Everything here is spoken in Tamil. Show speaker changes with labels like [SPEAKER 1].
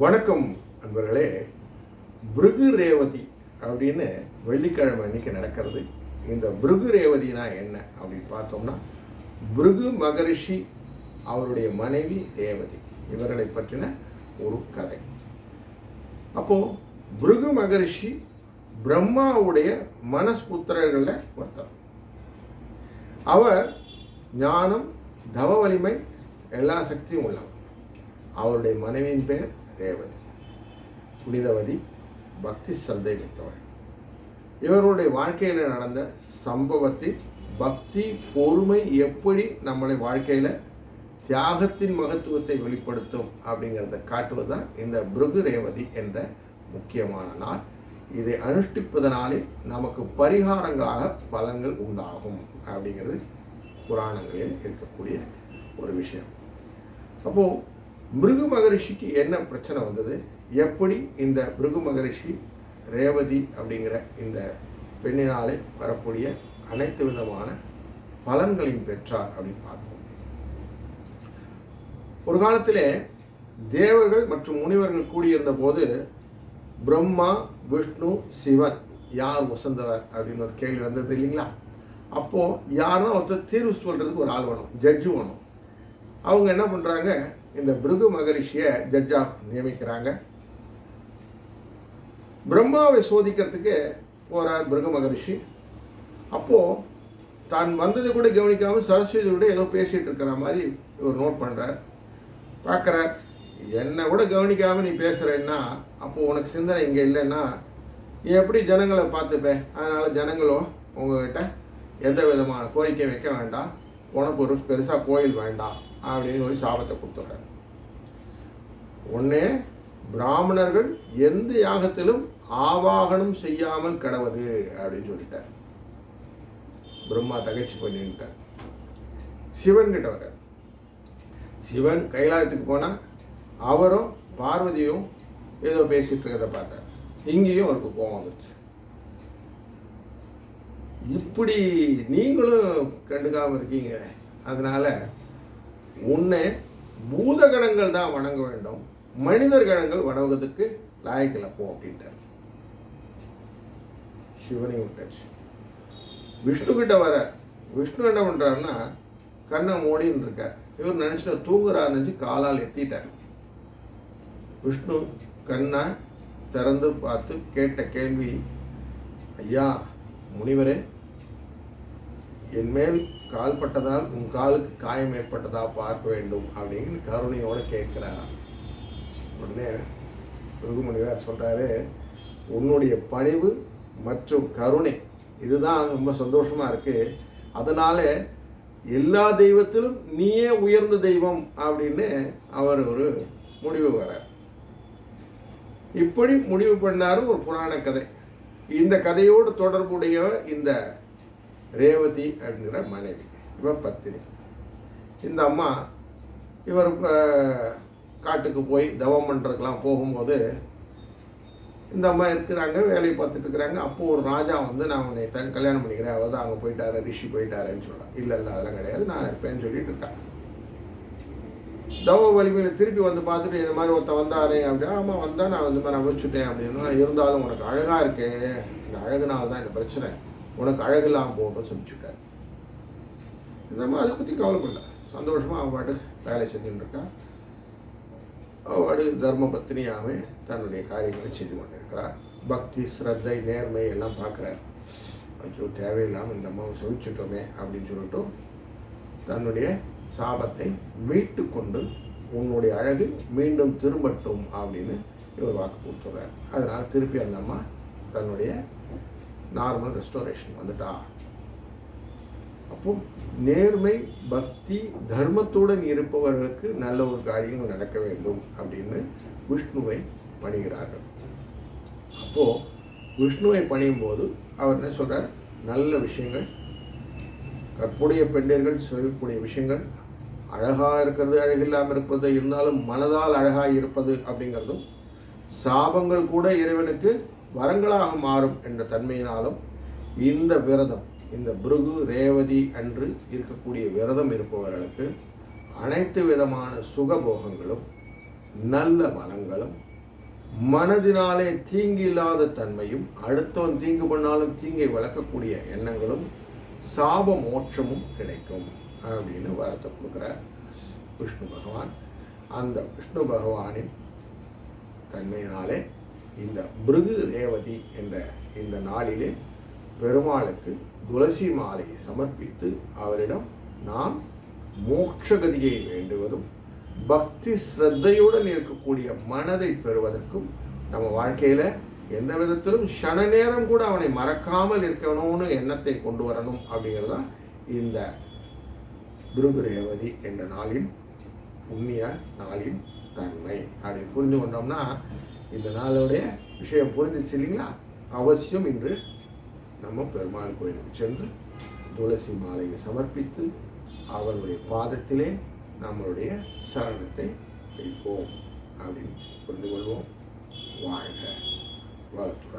[SPEAKER 1] வணக்கம் நண்பர்களே. பிருகு ரேவதி அப்படின்னு வெள்ளிக்கிழமை அன்னைக்கு நடக்கிறது. இந்த பிருகு ரேவதினா என்ன அப்படின்னு பார்த்தோம்னா, பிருகு மகரிஷி அவருடைய மனைவி ரேவதி இவர்களை பற்றின ஒரு கதை. அப்போது பிருகு மகரிஷி பிரம்மாவுடைய மனஸ்புத்திரர்களில் ஒருத்தர். அவர் ஞானம், தவ வலிமை, எல்லா சக்தியும் உள்ளவர். அவருடைய மனைவியின் பேர் ரேவதி, புனிதவதி, பக்தி சந்தை மிக்கவள். இவருடைய வாழ்க்கையில் நடந்த சம்பவத்தை, பக்தி, பொறுமை எப்படி நம்மளை வாழ்க்கையில் தியாகத்தின் மகத்துவத்தை வெளிப்படுத்தும் அப்படிங்கிறத காட்டுவது தான் இந்த பிருகு ரேவதி என்ற முக்கியமான நாள். இதை அனுஷ்டிப்பதனாலே நமக்கு பரிகாரங்களாக பலன்கள் உண்டாகும் அப்படிங்கிறது புராணங்களில் இருக்கக்கூடிய ஒரு விஷயம். அப்போது பிருகு மகரிஷிக்கு என்ன பிரச்சனை வந்தது, எப்படி இந்த பிருகு மகரிஷி ரேவதி அப்படிங்கிற இந்த பெண்ணினாலே வரக்கூடிய அனைத்து விதமான பலன்களையும் பெற்றார் அப்படின்னு பார்ப்போம். ஒரு காலத்திலே தேவர்கள் மற்றும் முனிவர்கள் கூடியிருந்த போது பிரம்மா, விஷ்ணு, சிவன் யார் உசந்தவர் அப்படின்னு ஒரு கேள்வி வந்தது இல்லைங்களா? அப்போது யாரும் ஒருத்தர் தீர்வு சொல்கிறதுக்கு ஒரு ஆள் வேணும், ஜட்ஜு வேணும். அவங்க என்ன பண்ணுறாங்க, இந்த பிருகு மகரிஷியை ஜட்ஜாக நியமிக்கிறாங்க. பிரம்மாவை சோதிக்கிறதுக்கு போகிறார் பிருகு மகரிஷி. அப்போது தான் வந்ததை கூட கவனிக்காமல் சரஸ்வதியோட ஏதோ பேசிகிட்டு இருக்கிற மாதிரி இவர் நோட் பண்ணுறார். பார்க்குறார், என்னை கூட கவனிக்காமல் நீ பேசுகிறேன்னா அப்போது உனக்கு சிந்தனை இங்கே இல்லைன்னா நீ எப்படி ஜனங்களை பார்த்துப்பேன்? அதனால் ஜனங்களும் உங்கள்கிட்ட எந்த விதமான கோரிக்கை வைக்க வேண்டாம், உனக்கு ஒரு பெருசாக கோயில் வேண்டாம் அப்படின்னு ஒரு சாபத்தை கொடுத்துட்றாரு. ஒன்னே பிராமணர்கள் எந்த யாகத்திலும் ஆவாகனம் செய்யாமல் கடவுது அப்படின்னு சொல்லிட்டார். பிரம்மா தகச்சு பண்ணிட்டார். சிவன் கிட்ட வர்றார். சிவன் கைலாயத்துக்கு போனால் அவரும் பார்வதியும் ஏதோ பேசிட்டு இருக்கிறத பார்த்தார். இங்கேயும் அவருக்கு கோபம் வந்துச்சு. இப்படி நீங்களும் கண்டுக்காமல் இருக்கீங்க, அதனால உன்னை பூதகணங்கள் தான் வணங்க வேண்டும், மனிதர் கணங்கள் வணங்குவதற்கு லாயக்கில் போ அப்படின்ட்டார். சிவனையும் விட்டாச்சு. விஷ்ணு கிட்ட வர விஷ்ணு என்ன பண்ணுறாருன்னா கண்ணை மூடின்னு இருக்கார். இவர் நினச்சிட்டு தூங்குறாரு நினச்சி காலால் எத்திட்டார். விஷ்ணு கண்ணை திறந்து பார்த்து கேட்ட கேள்வி, ஐயா முனிவரே, என்மேல் கால் பட்டதால் உன் காலுக்கு காயம் ஏற்பட்டதா பார்க்க வேண்டும் அப்படின்னு கருணையோடு கேட்கிறாராம். உடனே பிருகு முனிவர் சொல்கிறாரு, உன்னுடைய பணிவு மற்றும் கருணை இதுதான் ரொம்ப சந்தோஷமாக இருக்குது, அதனால் எல்லா தெய்வத்திலும் நீயே உயர்ந்த தெய்வம் அப்படின்னு அவர் ஒரு முடிவு வரார். இப்படி முடிவு பண்ணாரும் ஒரு புராண கதை. இந்த கதையோடு தொடர்புடைய இந்த ரேவதி அப்படிங்கிற மனைவி, இவர் பத்தினி. இந்த அம்மா இவர் காட்டுக்கு போய் தவம் பண்ணுறதுக்கெலாம் போகும்போது இந்த அம்மா இருக்கிறாங்க, வேலையை பார்த்துட்டு இருக்கிறாங்க. அப்போது ஒரு ராஜா வந்து நான் உன்னை கல்யாணம் பண்ணிக்கிறேன், அவர் தான் அங்கே போயிட்டாரு, ரிஷி போயிட்டாருன்னு சொல்கிறான். இல்லை அதெல்லாம் கிடையாது, நான் இருப்பேன்னு சொல்லிட்டு இருக்கேன். தவ வலிமையில் திருப்பி வந்து பார்த்துட்டு இந்த மாதிரி ஒருத்த வந்தாரே அப்படின்னா, ஆமாம் வந்தால் நான் இந்த மாதிரி அமைச்சுட்டேன் அப்படின்னா, இருந்தாலும் உனக்கு அழகாக இருக்கேன், இந்த அழகுனால தான் இந்த பிரச்சனை, உனக்கு அழகெல்லாம் போட்டோம் சொல்லிச்சுட்டார். இந்த மாதிரி அதை பற்றி கவலைப்படல, சந்தோஷமாக அவன் பாட்டு வேலை செஞ்சுட்டு இருக்கான். அவடு தர்ம பத்தினியாகவே தன்னுடைய காரியங்களை செய்து கொண்டிருக்கிறார். பக்தி, ஸ்ரத்தை, நேர்மை எல்லாம் பார்க்குறார். ஐயோ தேவையில்லாமல் இந்த அம்மாவை சொல்லிச்சுட்டோமே அப்படின்னு சொல்லிட்டு தன்னுடைய சாபத்தை மீட்டு கொண்டு உன்னுடைய அழகு மீண்டும் திரும்பட்டும் அப்படின்னு இவர் வாக்கு கொடுத்துட்றார். அதனால் திருப்பி அந்த அம்மா தன்னுடைய நார்மல் ரெஸ்டோரேஷன் வந்துட்டா. அப்போ நேர்மை, பக்தி, தர்மத்துடன் இருப்பவர்களுக்கு நல்ல ஒரு காரியங்கள் நடக்க வேண்டும் அப்படின்னு விஷ்ணுவை பணிகிறார்கள். அப்போது விஷ்ணுவை பணியும் போது அவர் என்ன சொல்கிறார், நல்ல விஷயங்கள், கற்புடைய பெண்டர்கள் சொல்லக்கூடிய விஷயங்கள், அழகாக இருக்கிறது, அழகில்லாமல் இருப்பது, இருந்தாலும் மனதால் அழகாக இருப்பது அப்படிங்கிறதும், சாபங்கள் கூட இறைவனுக்கு வரங்களாக மாறும் என்ற தன்மையினாலும் இந்த விரதம், இந்த பிருகு ரேவதி அன்று இருக்கக்கூடிய விரதம் இருப்பவர்களுக்கு அனைத்து விதமான சுகபோகங்களும் நல்ல வளங்களும் மனதினாலே தீங்கு இல்லாத தன்மையும், அடுத்தவன் தீங்கு பண்ணாலும் தீங்கை வளர்க்கக்கூடிய எண்ணங்களும், சாப மோட்சமும் கிடைக்கும் அப்படின்னு வரத்தை கொடுக்குறார் விஷ்ணு பகவான். அந்த விஷ்ணு பகவானின் தன்மையினாலே இந்த பிருகு ரேவதி என்ற இந்த நாளிலே பெருமாளுக்கு துளசி மாலையை சமர்ப்பித்து அவரிடம் நாம் மோட்சகதியை வேண்டுவதும், பக்தி ஸ்ரத்தையுடன் இருக்கக்கூடிய மனதை பெறுவதற்கும், நம்ம வாழ்க்கையில் எந்த விதத்திலும் க்ஷண நேரம் கூட அவனை மறக்காமல் இருக்கணும்னு எண்ணத்தை கொண்டு வரணும் அப்படிங்கிறதான் இந்த பிருகு ரேவதி என்ற நாளின் புண்ணிய நாளின் தன்மை. அப்படி புரிந்து கொண்டோம்னா இந்த நாளுடைய விஷயம் புரிஞ்சிச்சு இல்லைங்களா? அவசியம் இன்று நம்ம பெருமாள் கோயிலுக்கு சென்று துளசி மாலையை சமர்ப்பித்து அவனுடைய பாதத்திலே நம்மளுடைய சரணத்தை வைப்போம் அப்படின்னு புரிந்து கொள்வோம். வாழ்க வளர்த்து.